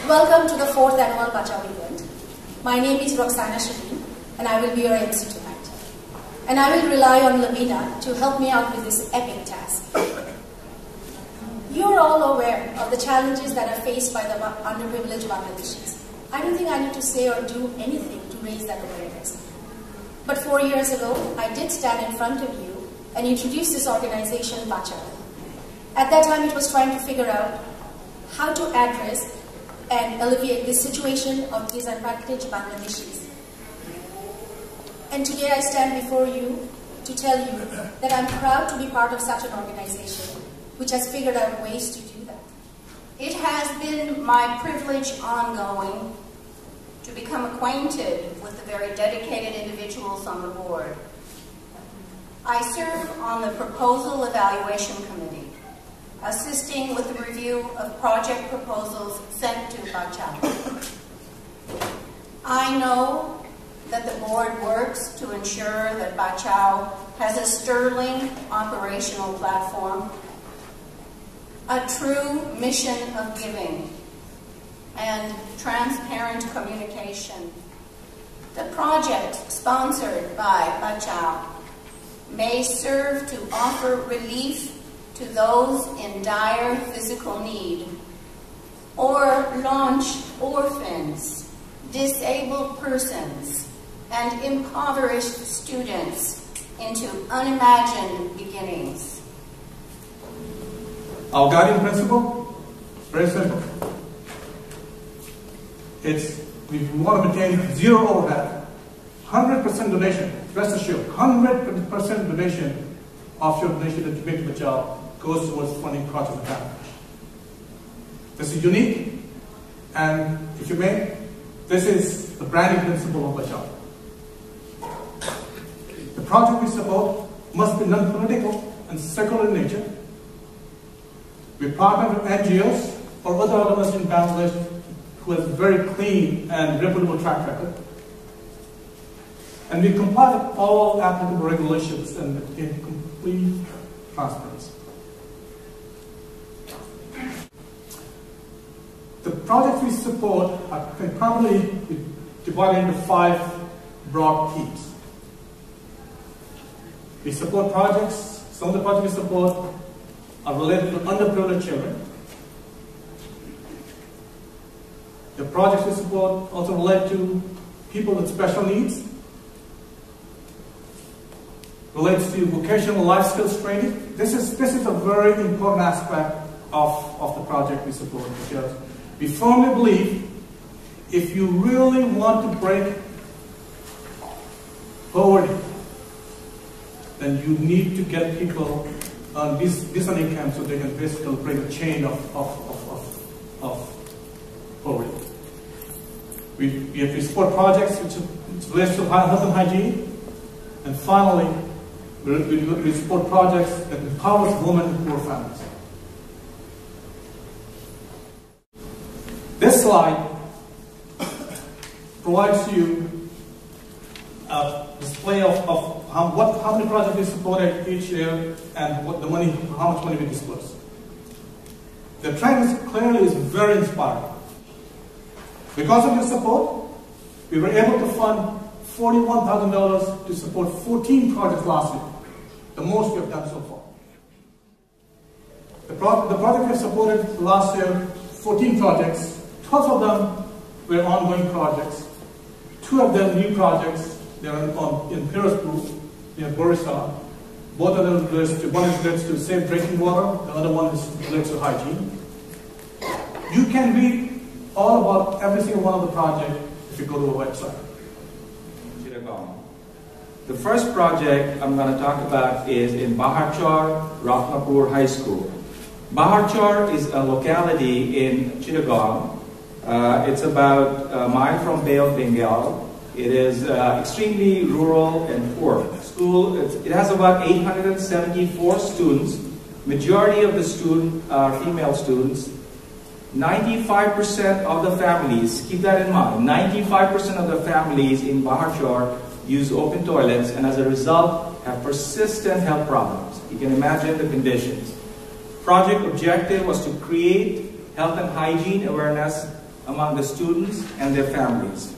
Welcome to the 4th annual BACHAO event. My name is Roxana Shaheen and I will be your MC tonight. And I will rely on Lavina to help me out with this epic task. You are all aware of the challenges that are faced by the underprivileged Bangladeshis. I don't think I need to say or do anything to raise that awareness. But 4 years ago, I did stand in front of you and introduce this organization, BACHAO. At that time, it was trying to figure out how to address and alleviate this situation of disadvantaged Bangladeshis. And today I stand before you to tell you that I'm proud to be part of such an organization which has figured out ways to do that. It has been my privilege ongoing to become acquainted with the very dedicated individuals on the board. I serve on the Proposal Evaluation Committee, assisting with the review of project proposals sent to BACHAO. I know that the board works to ensure that BACHAO has a sterling operational platform, a true mission of giving, and transparent communication. The project sponsored by BACHAO may serve to offer relief to those in dire physical need, or launch orphans, disabled persons, and impoverished students into unimagined beginnings. Our guiding principle, very simple. We want to maintain zero overhead, 100% donation. Rest assured, 100% donation of your donation that you make to BACHAO goes towards funding projects of damage. This is unique, and if you may, this is the branding principle of BACHAO. The project we support must be non-political and secular in nature. We partner with NGOs or other organizations in Bangladesh who have a very clean and reputable track record. And we comply with all applicable regulations and maintain complete transparency. The projects we support are primarily divided into 5 broad themes. We support projects, some of the projects we support are related to underprivileged children. The projects we support also relate to people with special needs, relates to vocational life skills training. This is a very important aspect of the project we support, because we firmly believe if you really want to break poverty, then you need to get people on decent income so they can basically break the chain of poverty. We support projects which relate to health and hygiene. And finally, we support projects that empowers women and poor families. This slide provides you a display of how many projects we supported each year and how much money we dispersed. The trend clearly is very inspiring. Because of your support, we were able to fund $41,000 to support 14 projects last year, the most we have done so far. The project we have supported last year, 14 projects, 12 of them were ongoing projects, 2 of them new projects. They are in Pirospu, near Borisar. Both of them one is related to safe drinking water, the other one is related to hygiene. You can read all about every single one of the projects if you go to our website. The first project I'm going to talk about is in BACHAO, Ratnapur High School. BACHAO is a locality in Chittagong. It's about a mile from Bay of Bengal. It is extremely rural and poor. It has about 874 students. Majority of the students are female students. 95% of the families, keep that in mind, 95% of the families in BACHAO use open toilets, and as a result have persistent health problems. You can imagine the conditions. Project objective was to create health and hygiene awareness among the students and their families.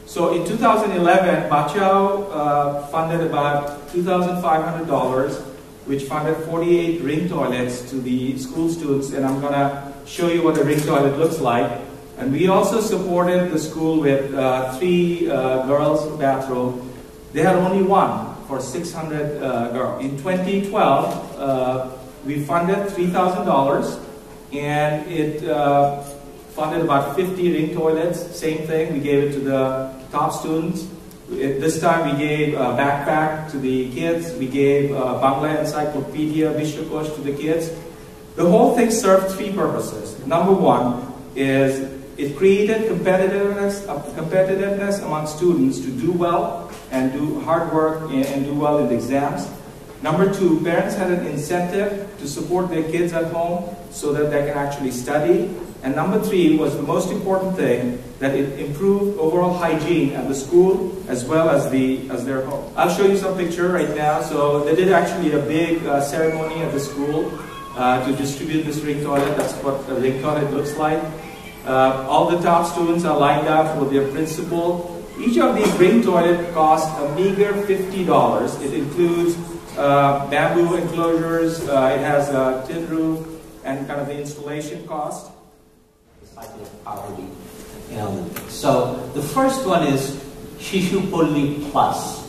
So in 2011, BACHAO funded about $2,500, which funded 48 ring toilets to the school students, and I'm going to show you what a ring toilet looks like. And we also supported the school with 3 girls' bathroom. They had only one for 600 girls. In 2012, we funded $3,000, and it funded about 50 ring toilets. Same thing, we gave it to the top students. This time we gave a backpack to the kids. We gave Bangla Encyclopedia, Vishwakosh to the kids. The whole thing served 3 purposes. Number one is it created competitiveness among students to do well and do hard work and do well in the exams. Number 2, parents had an incentive to support their kids at home so that they can actually study. And number 3 was the most important thing, that it improved overall hygiene at the school as well as their home. I'll show you some picture right now. So they did actually a big ceremony at the school to distribute this ring toilet. That's what a ring toilet looks like. All the top students are lined up with their principal. Each of these ring toilets cost a meager $50. It includes bamboo enclosures, it has a tin roof, and kind of the installation cost. Cycle of poverty. So the first one is Shishu Polli Plus,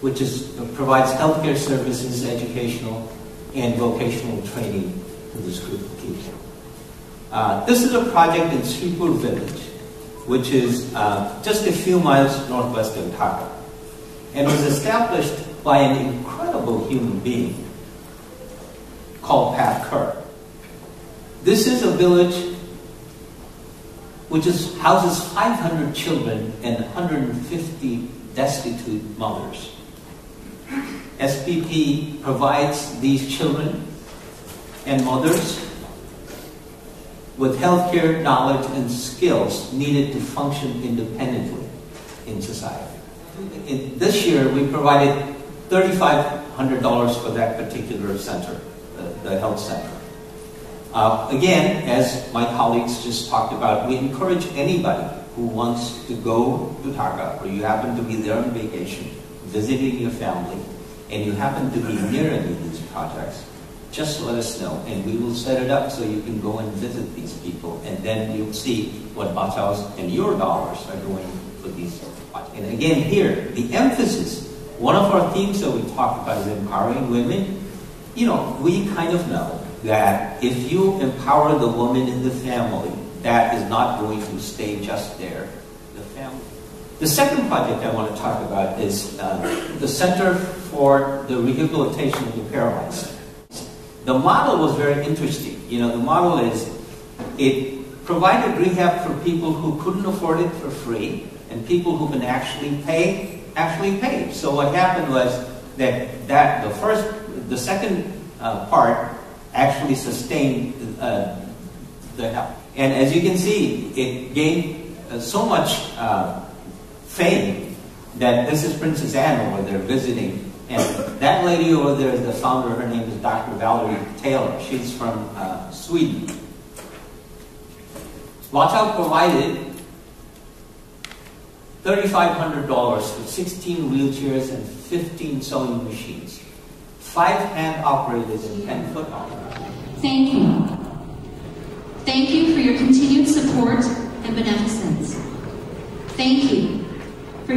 which provides healthcare services, educational, and vocational training to this group of people. This is a project in Sripur village, which is just a few miles northwest of Dhaka, and was established by an incredible human being called Pat Kerr. This is a village which houses 500 children and 150 destitute mothers. SPP provides these children and mothers with healthcare knowledge and skills needed to function independently in society. This year, we provided $3,500 for that particular center, the health center. Again, as my colleagues just talked about, we encourage anybody who wants to go to Dhaka, or you happen to be there on vacation, visiting your family, and you happen to be near any of these projects, just let us know, and we will set it up so you can go and visit these people, and then you'll see what BACHAO's and your dollars are doing for these projects. And again, here, the emphasis, one of our themes that we talked about is empowering women. You know, we kind of know that if you empower the woman in the family, that is not going to stay just there, the family. The second project I want to talk about is the Center for the Rehabilitation of the Paralyzed. The model was very interesting. You know, the model is, it provided rehab for people who couldn't afford it for free and people who can actually pay. So what happened was that the second part actually sustained the help. And as you can see, it gained so much fame that this is Princess Anne over there visiting. And that lady over there is the founder. Her name is Dr. Valerie Taylor. She's from Sweden. BACHAO provided $3,500 for 16 wheelchairs and 15 sewing machines, 5 hand-operated and 10-foot operated. Thank you. Thank you for your continued support and beneficence. Thank you for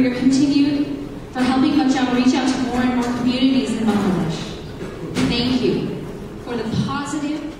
helping BACHAO reach out to more and more communities in Bangladesh. Thank you for the positive